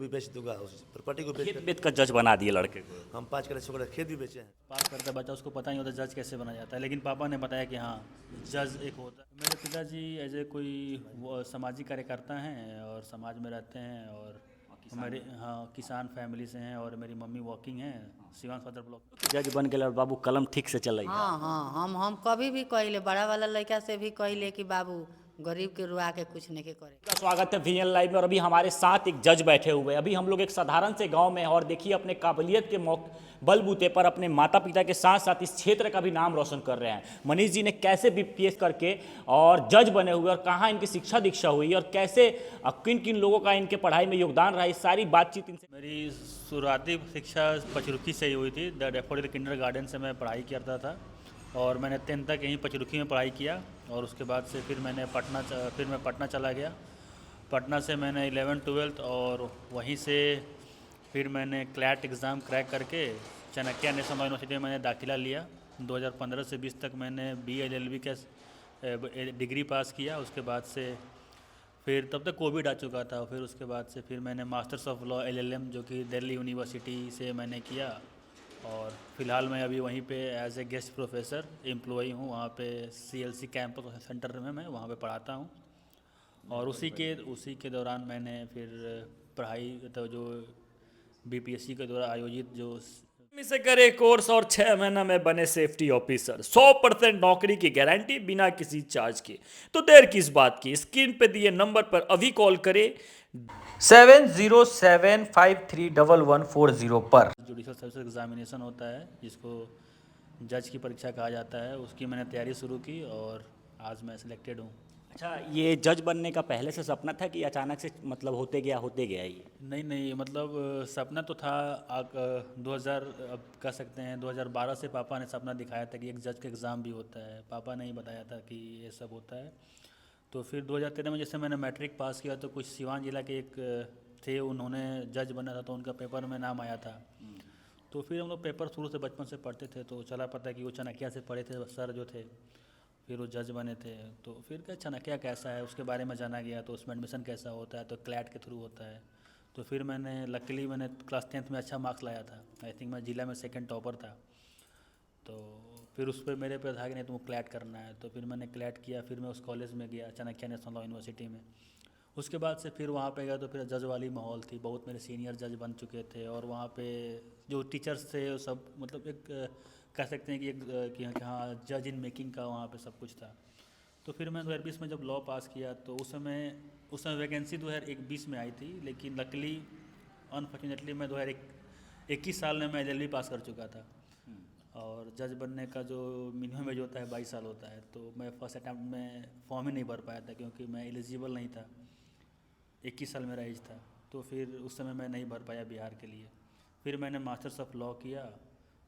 भी बेच दूंगा, उस प्रॉपर्टी को बेच खेत बेच कर जज बना दिए लड़के को। हम 5 करोड़ 6 करोड़ खेत भी बेचे हैं। पास करता बच्चा उसको पता नहीं होता जज कैसे बना जाता है, लेकिन पापा ने बताया कि हाँ जज एक होता है। मेरे पिताजी एज ए कोई वो सामाजिक कार्यकर्ता हैं और समाज में रहते हैं, और मेरे हाँ किसान फैमिली से हैं, और मेरी मम्मी वॉकिंग हैं सिवान सदर ब्लॉक। जज बन गए और बाबू कलम ठीक से चल रही है। हाँ हाँ, हम कभी भी कहिले बड़ा वाला लड़का से भी कहिले कि बाबू गरीब के रुआ के कुछ नहीं के करे। का स्वागत है वीएन लाइव में। और अभी हमारे साथ एक जज बैठे हुए हैं। अभी हम लोग एक साधारण से गांव में हैं और देखिए अपने काबिलियत के बलबूते पर अपने माता पिता के साथ साथ इस क्षेत्र का भी नाम रोशन कर रहे हैं। मनीष जी ने कैसे बीपीएस करके और जज बने हुए और कहाँ इनकी शिक्षा दीक्षा हुई और कैसे किन किन लोगों का इनके पढ़ाई में योगदान रहा, इस सारी बातचीत इनसे। मेरी शुरुआती शिक्षा पचरुखी से ही हुई थी। द डेफोडिल किंडर गार्डन से मैं पढ़ाई करता था और मैंने 10th तक यहीं पचरुखी में पढ़ाई किया, और उसके बाद से फिर मैं पटना चला गया। पटना से मैंने 11th 12th और वहीं से फिर मैंने क्लैट एग्ज़ाम क्रैक करके चाणक्य नेशनल लॉ यूनिवर्सिटी में मैंने दाखिला लिया। 2015 से 20 तक मैंने BA LLB का डिग्री पास किया। उसके बाद से फिर तब तक कोविड आ चुका था। फिर उसके बाद से फिर मैंने मास्टर्स ऑफ लॉ LLM जो कि दिल्ली यूनिवर्सिटी से मैंने किया, और फिलहाल मैं अभी वहीं पे as a guest professor employee हूँ। वहाँ पे CLC कैंपस सेंटर में मैं वहाँ पे पढ़ाता हूँ, और उसी के दौरान मैंने फिर पढ़ाई तो जो BPSC के द्वारा आयोजित जो से करे कोर्स और 6 महीना में बने सेफ्टी ऑफिसर, 100% नौकरी की गारंटी बिना किसी चार्ज के। तो देर किस बात की, स्क्रीन पे दिए नंबर पर अभी कॉल करें 7075311140 पर। जुडिशल सर्विस एग्जामिनेशन होता है जिसको जज की परीक्षा कहा जाता है, उसकी मैंने तैयारी शुरू की और आज मैं सिलेक्टेड हूँ। अच्छा, ये जज बनने का पहले से सपना था कि अचानक से मतलब होते गया ये? नहीं मतलब सपना तो था। 2000 अब कह सकते हैं 2012 से पापा ने सपना दिखाया था कि एक जज का एग्ज़ाम भी होता है। पापा ने ही बताया था कि ये सब होता है। तो फिर 2013 में जैसे मैंने मैट्रिक पास किया तो कुछ सिवान जिला के एक थे, उन्होंने जज बना था तो उनका पेपर में नाम आया था। तो फिर हम लोग पेपर शुरू से बचपन से पढ़ते थे, तो चला पता कि वो चाणक्य से पढ़े थे सर जो थे, फिर वो जज बने थे। तो फिर क्या चाणक्य कैसा है उसके बारे में जाना गया, तो उसमें एडमिशन कैसा होता है, तो क्लैट के थ्रू होता है। तो फिर लकीली मैंने क्लास 10th में अच्छा मार्क्स लाया था। आई थिंक मैं जिला में 2nd टॉपर था। तो फिर उस पर मेरे पे था कि नहीं तुमको क्लैट करना है, तो फिर मैंने क्लैट किया। फिर मैं उस कॉलेज में गया चाणक्य नेशनल लॉ यूनिवर्सिटी में। उसके बाद से फिर वहाँ पे गया तो फिर जज वाली माहौल थी, बहुत मेरे सीनियर जज बन चुके थे, और वहाँ पे जो टीचर्स थे वो सब मतलब एक कह सकते हैं कि हाँ जज इन मेकिंग का वहाँ पे सब कुछ था। तो फिर मैं 2020 में जब लॉ पास किया तो उस समय वैकेंसी 2021 में आई थी, लेकिन लकीली अनफॉर्चुनेटली मैं 2021 साल में मैं LLB पास कर चुका था, और जज बनने का जो मिनिमम एज होता है 22 साल होता है। तो मैं फर्स्ट अटैम्प्ट में फॉर्म ही नहीं भर पाया था क्योंकि मैं एलिजिबल नहीं था, 21 साल मेरा एज था। तो फिर उस समय मैं नहीं भर पाया बिहार के लिए। फिर मैंने मास्टर्स ऑफ लॉ किया,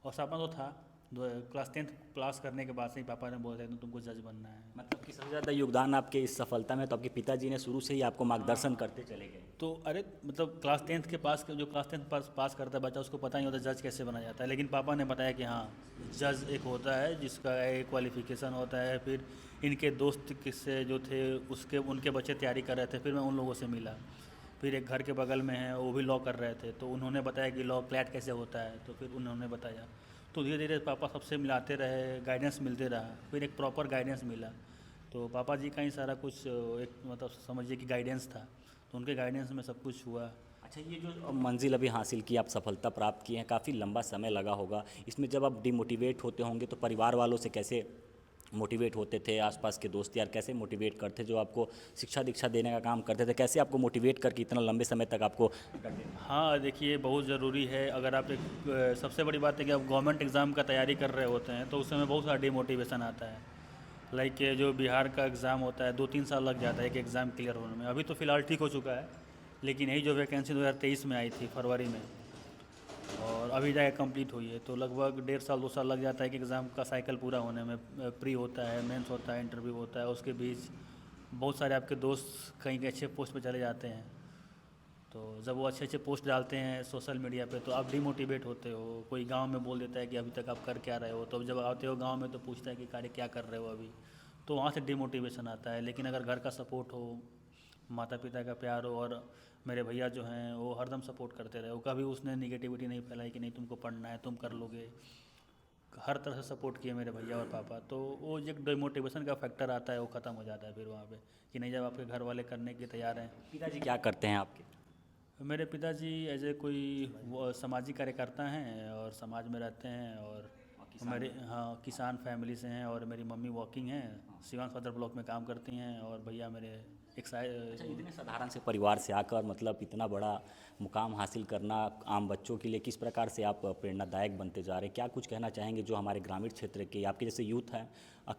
और सपना तो था क्लास 10th पास करने के बाद से ही पापा ने बोला था तुमको जज बनना है। मतलब कि सबसे ज़्यादा योगदान आपके इस सफलता में तो आपके पिताजी ने शुरू से ही आपको मार्गदर्शन करते चले गए। तो अरे मतलब क्लास 10th पास करता है बच्चा उसको पता नहीं होता जज कैसे बना जाता है, लेकिन पापा ने बताया कि हाँ जज एक होता है जिसका एक क्वालिफिकेशन होता है। फिर इनके दोस्त किससे जो थे उनके बच्चे तैयारी कर रहे थे, फिर मैं उन लोगों से मिला। फिर एक घर के बगल में है वो भी लॉ कर रहे थे, तो उन्होंने बताया कि लॉ क्लैट कैसे होता है, तो फिर उन्होंने बताया। तो धीरे धीरे पापा सबसे मिलाते रहे, गाइडेंस मिलते रहा, फिर एक प्रॉपर गाइडेंस मिला। तो पापा जी का ही सारा कुछ एक मतलब समझिए कि गाइडेंस था, तो उनके गाइडेंस में सब कुछ हुआ। अच्छा, ये जो मंजिल अभी हासिल की, आप सफलता प्राप्त की हैं, काफ़ी लंबा समय लगा होगा इसमें। जब आप डिमोटिवेट होते होंगे तो परिवार वालों से कैसे मोटिवेट होते थे, आसपास के दोस्त यार कैसे मोटिवेट करते, जो आपको शिक्षा दीक्षा देने का काम करते थे, कैसे आपको मोटिवेट करके इतना लंबे समय तक आपको करते थे? हाँ देखिए, बहुत ज़रूरी है। अगर आप सबसे बड़ी बात है कि आप गवर्नमेंट एग्ज़ाम का तैयारी कर रहे होते हैं तो उस समय बहुत सारा डिमोटिवेशन आता है। लाइक जो बिहार का एग्ज़ाम होता है 2-3 साल लग जाता है एक एग्ज़ाम क्लियर होने में। अभी तो फ़िलहाल ठीक हो चुका है, लेकिन यही जो वैकेंसी 2023 में आई थी फरवरी में, और अभी जाके कंप्लीट हुई है, तो लगभग 1.5 साल 2 साल लग जाता है कि एग्ज़ाम का साइकिल पूरा होने में। प्री होता है, मेंस होता है, इंटरव्यू होता है, उसके बीच बहुत सारे आपके दोस्त कहीं के अच्छे पोस्ट पे चले जाते हैं। तो जब वो अच्छे अच्छे पोस्ट डालते हैं सोशल मीडिया पे तो आप डिमोटिवेट होते हो। कोई गांव में बोल देता है कि अभी तक आप कर क्या रहे हो, तो जब आते हो गांव में तो पूछता है कि कार्य क्या कर रहे हो अभी, तो वहाँ से डिमोटिवेशन आता है। लेकिन अगर घर का सपोर्ट हो, माता पिता का प्यार हो, और मेरे भैया जो हैं वो हरदम सपोर्ट करते रहे। वो कभी उसने निगेटिविटी नहीं फैलाई कि नहीं तुमको पढ़ना है, तुम कर लोगे। हर तरह से सपोर्ट किए मेरे भैया और पापा। तो वो एक डिमोटिवेशन का फैक्टर आता है, वो ख़त्म हो जाता है फिर वहाँ पे कि नहीं, जब आपके घर वाले करने के तैयार हैं। पिताजी क्या करते हैं आपके? मेरे पिताजी एज ए कोई वो सामाजिक कार्यकर्ता हैं और समाज में रहते हैं, और मेरे किसान फैमिली से हैं, और मेरी मम्मी वर्किंग हैं, सिवान सदर ब्लॉक में काम करती हैं, और भैया मेरे एक इतने साधारण से परिवार से आकर मतलब इतना बड़ा मुकाम हासिल करना आम बच्चों के लिए किस प्रकार से आप प्रेरणादायक बनते जा रहे हैं? क्या कुछ कहना चाहेंगे जो हमारे ग्रामीण क्षेत्र के आपके जैसे यूथ हैं,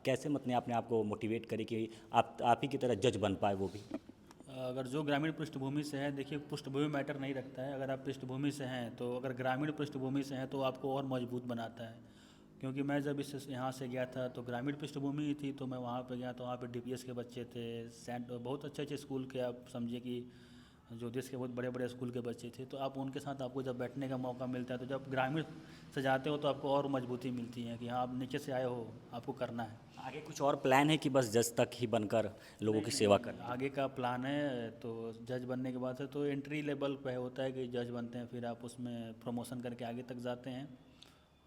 कैसे मतलब अपने आप को मोटिवेट करें कि आप ही की तरह जज बन पाए वो भी? अगर जो ग्रामीण पृष्ठभूमि से है, देखिए पृष्ठभूमि मैटर नहीं रखता है। अगर आप पृष्ठभूमि से हैं, तो अगर ग्रामीण पृष्ठभूमि से हैं तो आपको और मजबूत बनाता है। क्योंकि मैं जब इस यहाँ से गया था तो ग्रामीण पृष्ठभूमि ही थी, तो मैं वहाँ पे गया तो वहाँ पे डीपीएस के बच्चे थे, बहुत अच्छे अच्छे स्कूल के, आप समझिए कि जो देश के बहुत बड़े बड़े स्कूल के बच्चे थे। तो आप उनके साथ आपको जब बैठने का मौका मिलता है, तो जब ग्रामीण से जाते हो तो आपको और मजबूती मिलती है कि हाँ, आप नीचे से आए हो, आपको करना है। आगे कुछ और प्लान है कि बस जज तक ही बनकर लोगों की सेवा करना? आगे का प्लान है, तो जज बनने के बाद से तो एंट्री लेवल पे होता है कि जज बनते हैं, फिर आप उसमें प्रमोशन करके आगे तक जाते हैं,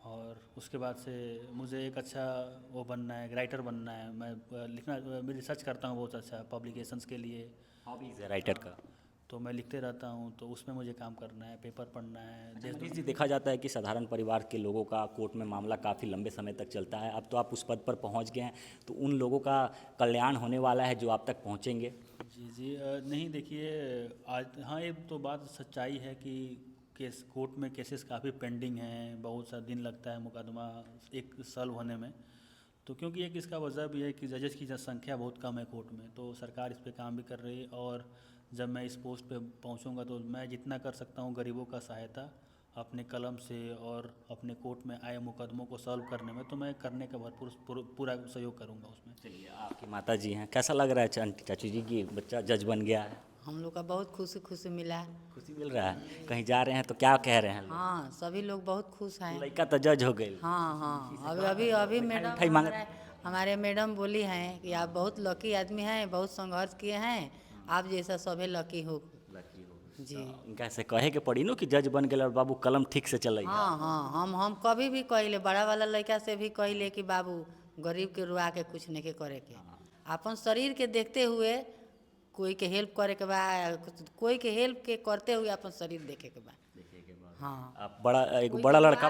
और उसके बाद से मुझे एक अच्छा वो बनना है, राइटर बनना है। मैं लिखना, मैं रिसर्च करता हूँ बहुत अच्छा पब्लिकेशंस के लिए। हॉबीज है राइटर का? तो मैं लिखते रहता हूँ, तो उसमें मुझे काम करना है, पेपर पढ़ना है। मनीष जी, देखा जाता है कि साधारण परिवार के लोगों का कोर्ट में मामला काफ़ी लंबे समय तक चलता है। अब तो आप उस पद पर पहुंच गए हैं, तो उन लोगों का कल्याण होने वाला है जो आप तक पहुंचेंगे। जी जी, नहीं देखिए, आज हाँ, ये तो बात सच्चाई है कि केस कोर्ट में केसेस काफ़ी पेंडिंग हैं, बहुत सा दिन लगता है मुकदमा एक सॉल्व होने में। तो क्योंकि एक इसका वजह भी है कि जजेस की संख्या बहुत कम है कोर्ट में, तो सरकार इस पे काम भी कर रही है। और जब मैं इस पोस्ट पे पहुंचूंगा तो मैं जितना कर सकता हूं गरीबों का सहायता अपने कलम से और अपने कोर्ट में आए मुकदमों को सॉल्व करने में, तो मैं करने का भरपूर पूरा सहयोग करूंगा उसमें। चलिए, आपकी माता जी हैं, कैसा लग रहा है चाचू जी की बच्चा जज बन गया है? हम लोग का बहुत खुशी खुशी मिला है। खुशी मिल रहा है? कहीं जा रहे हैं तो क्या कह रहे हैं लोग? हाँ, सभी लोग बहुत खुश हैं। लड़का तो जज हो गई। हाँ हाँ, अभी अभी अभी मैडम मिठाई मांग- हमारे मैडम बोली हैं कि आप बहुत लकी आदमी हैं, बहुत संघर्ष किए हैं, आप जैसा सभी लकी हो। जी इनका से कहे के पड़ी नो कि जज बन गए और बाबू कलम ठीक से चल। हाँ हाँ, हम कभी भी कहिले, बड़ा वाला लड़का से भी कहिले कि बाबू गरीब के रुआ के कुछ नहीं के करे के, अपन शरीर के देखते हुए कोई के हेल्प करे के बा, कोई के हेल्प के करते हुए अपन शरीर देखे के बा। हाँ, आप बड़ा एक बड़ा लड़का,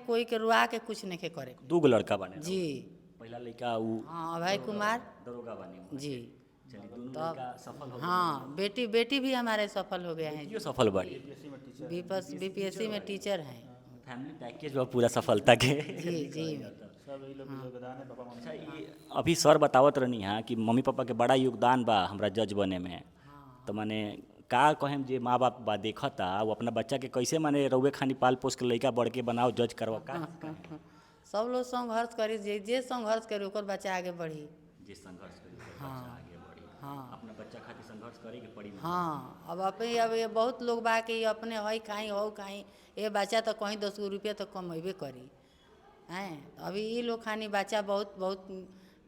कोई के रुआ के कुछ नहीं के करे के। 2 लड़का बने। जी पहला लड़का वो हाँ, अभय कुमार दरोगा बने। जी। चलिए, दोनों लड़का सफल हो हाँ, बेटी भी हमारे सफल हो गए हैं। गए, सफल बड़ी। बीपीएससी में टीचर हैं। फैमिली पैकेज में पूरा सफलता के। जी जी। सब यही लोग योगदान है पापा मम्मी। अच्छा, ये अभी सर बतावत रहनी है कि मम्मी पापा के बड़ा योगदान बा हमरा जज बने में। तो माने का कहें जे माँ बाप बा देखता वो अपना बच्चा के कैसे माने रउए खानी पाल पोस के लड़का बढ़ के बनाओ जज करवा का? सब लोग संघर्ष करी, जे संघर्ष करी ओकर बच्चा आगे बढ़ी। जे संघर्ष करी ओकर बच्चा आगे बढ़ी। हाँ अपना बच्चा खातिर संघर्ष करे के पड़ी। हाँ, अब ये बहुत लोग बा कि अपने हई खाई हो खाई, ये बच्चा तो कहीं 10 रुपया तो कमेबे करी हैं। अभी ये लोग खानी बच्चा बहुत बहुत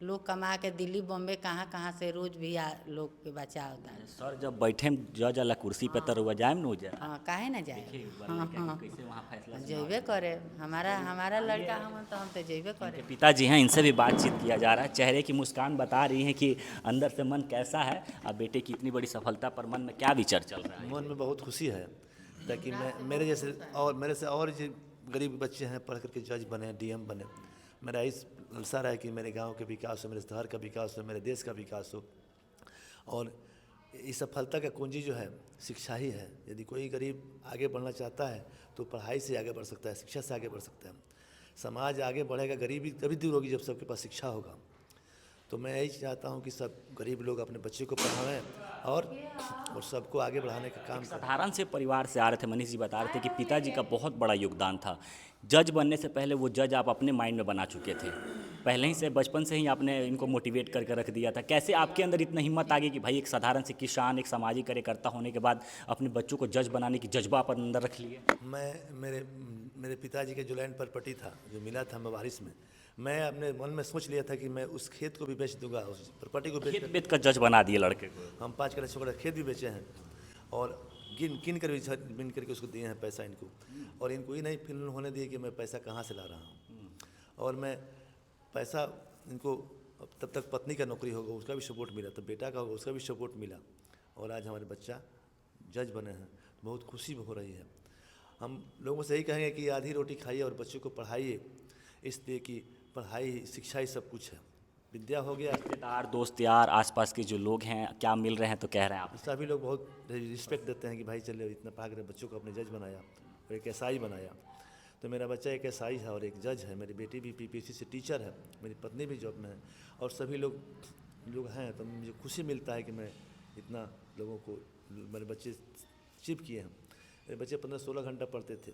लोग कमा के दिल्ली बॉम्बे कहाँ से रोज भी लोग के बच्चा होता है। सर जब बैठे जज वाला कुर्सी पे तो रुआ जाए न जा। हाँ, काहे ना जाए। कैसे वहाँ फैसला जैबे करे, हमारा लड़का हम तो जैबे करे। पिताजी हैं, इनसे भी बातचीत किया जा रहा है। चेहरे की मुस्कान बता रही है कि अंदर से मन कैसा है। अब बेटे की इतनी बड़ी सफलता पर मन में क्या विचार चल रहा है? मन में बहुत खुशी है, ताकि मेरे जैसे और मेरे से और जो गरीब बच्चे हैं पढ़ करके जज बने, डीएम बने। मेरा इस लालसा है कि मेरे गांव के विकास हो, मेरे शहर का विकास हो, मेरे देश का विकास हो। और इस सफलता का कुंजी जो है शिक्षा ही है। यदि कोई गरीब आगे बढ़ना चाहता है तो पढ़ाई से आगे बढ़ सकता है, शिक्षा से आगे बढ़ सकता है। समाज आगे बढ़ेगा, गरीबी तभी दूर होगी जब सबके पास शिक्षा होगा। तो मैं यही चाहता हूँ कि सब गरीब लोग अपने बच्चे को पढ़ाएं और सबको आगे बढ़ाने का काम करें। साधारण से परिवार से आ रहे थे, मनीष जी बता रहे थे कि पिताजी का बहुत बड़ा योगदान था। जज बनने से पहले वो जज आप अपने माइंड में बना चुके थे, पहले ही से बचपन से ही आपने इनको मोटिवेट करके रख दिया था। कैसे आपके अंदर इतना हिम्मत आ गई कि भाई एक साधारण से किसान, एक सामाजिक कार्यकर्ता होने के बाद अपने बच्चों को जज बनाने की जज्बा पर अंदर रख लिए? मैं मेरे पिताजी के जो लैंड प्रॉपर्टी था जो मिला था मवारिस में, मैं अपने मन में सोच लिया था कि मैं उस खेत को भी बेच दूंगा, उस प्रॉपर्टी को खेत बेच बेच कर जज बना दिए लड़के को। हम 5 करोड़ 6 करोड़ खेत भी बेचे हैं और गिन कर भी बिन करके उसको दिए हैं पैसा इनको, और इनको ही नहीं फील होने दिए कि मैं पैसा कहाँ से ला रहा हूँ। और मैं पैसा इनको तब तक पत्नी का नौकरी होगा उसका भी सपोर्ट मिला, तब बेटा का होगा उसका भी सपोर्ट मिला, और आज हमारे बच्चा जज बने हैं, बहुत खुशी हो रही है। हम लोगों से यही कहेंगे कि आधी रोटी खाइए और बच्चों को पढ़ाइए, इसलिए कि पढ़ाई शिक्षा ही सब कुछ है। विद्या हो गया, रिश्तेदार दोस्त यार आसपास के जो लोग हैं क्या मिल रहे हैं तो कह रहे हैं आप? सभी लोग बहुत रिस्पेक्ट देते हैं कि भाई चले इतना पढ़ा कर बच्चों को अपने जज बनाया और एक एसआई बनाया। तो मेरा बच्चा एक एसआई है और एक जज है, मेरी बेटी भी पीपीएससी से टीचर है, मेरी पत्नी भी जॉब में है, और सभी लोग हैं। तो मुझे खुशी मिलता है कि मैं इतना लोगों को मेरे बच्चे अचीव किए हैं। मेरे बच्चे 15-16 घंटा पढ़ते थे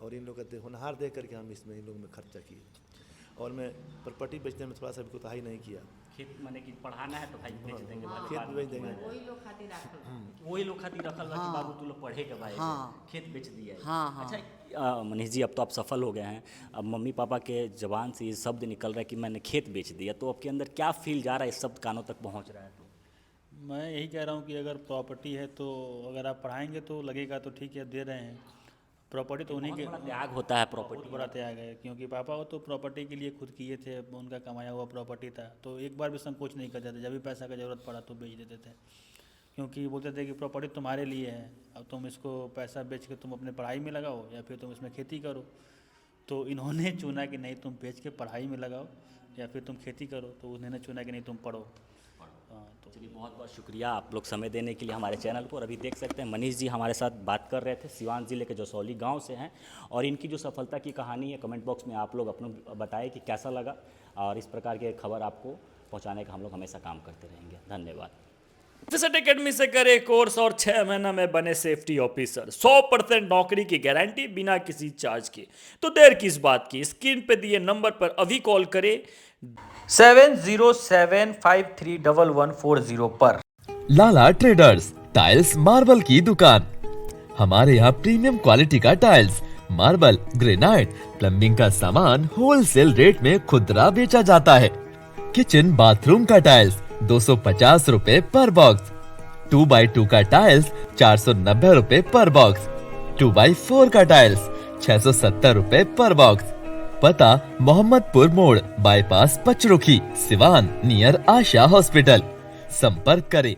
और इन लोगों का होनहार देख करके हम इसमें इन लोगों में खर्चा किए, और मैं प्रॉपर्टी बेचने में थोड़ा सा भी कोताही नहीं किया। खेत माने कि पढ़ाना है तो भाई बेच देंगे, खेत भी बेच देंगे। वही लोग खातिर रखल बा कि बाबू तू लोग पढ़े के भाई खेत बेच दिया है। अच्छा मनीष जी, अब तो आप सफल हो गए हैं, अब मम्मी पापा के जबान से ये शब्द निकल रहा है कि मैंने खेत बेच दिया, तो आपके अंदर क्या फील जा रहा है, इस शब्द कानों तक पहुंच रहा है? तो मैं यही कह रहा हूँ कि अगर प्रॉपर्टी है तो अगर आप पढ़ाएंगे तो लगेगा तो ठीक है, दे रहे हैं। प्रॉपर्टी तो उन्हीं के बड़ा त्याग होता है बहुत प्रॉपर्टी। बड़ा त्याग है, क्योंकि पापा वो तो प्रॉपर्टी के लिए खुद किए थे, उनका कमाया हुआ प्रॉपर्टी था, तो एक बार भी संकोच नहीं करते थे, जब भी पैसा का ज़रूरत पड़ा तो बेच देते थे, क्योंकि बोलते थे कि प्रॉपर्टी तुम्हारे लिए है, अब तुम इसको पैसा बेच के तुम अपने पढ़ाई में लगाओ या फिर तुम इसमें खेती करो। तो इन्होंने चुना कि नहीं तुम बेच के पढ़ाई में लगाओ या फिर तुम खेती करो, तो उन्होंने चुना कि नहीं तुम पढ़ो। तो चलिए बहुत बहुत शुक्रिया आप लोग समय देने के लिए हमारे चैनल पर। अभी देख सकते हैं मनीष जी हमारे साथ बात कर रहे थे, सिवान जिले के जसौली गांव से हैं, और इनकी जो सफलता की कहानी है कमेंट बॉक्स में आप लोग अपना बताएं कि कैसा लगा, और इस प्रकार की खबर आपको पहुंचाने का हम लोग हमेशा काम करते रहेंगे। धन्यवाद। विजिट एकेडमी से करे कोर्स और 6 महीना में बने सेफ्टी ऑफिसर, 100% नौकरी की गारंटी बिना किसी चार्ज के। तो देर किस बात की, स्क्रीन पे दिए नंबर पर अभी कॉल करें 7075311140 पर। लाला ट्रेडर्स, टाइल्स मार्बल की दुकान। हमारे यहाँ प्रीमियम क्वालिटी का टाइल्स, मार्बल, ग्रेनाइट, प्लम्बिंग का सामान होलसेल रेट में खुदरा बेचा जाता है। किचन बाथरूम का टाइल्स 250 रुपए पर बॉक्स, 2x2 का टाइल्स 490 रुपए पर बॉक्स, 2x4 का टाइल्स 670 रुपए पर बॉक्स। पता मोहम्मदपुर मोड़, बाईपास पचरुखी, सिवान, नियर आशा हॉस्पिटल। संपर्क करें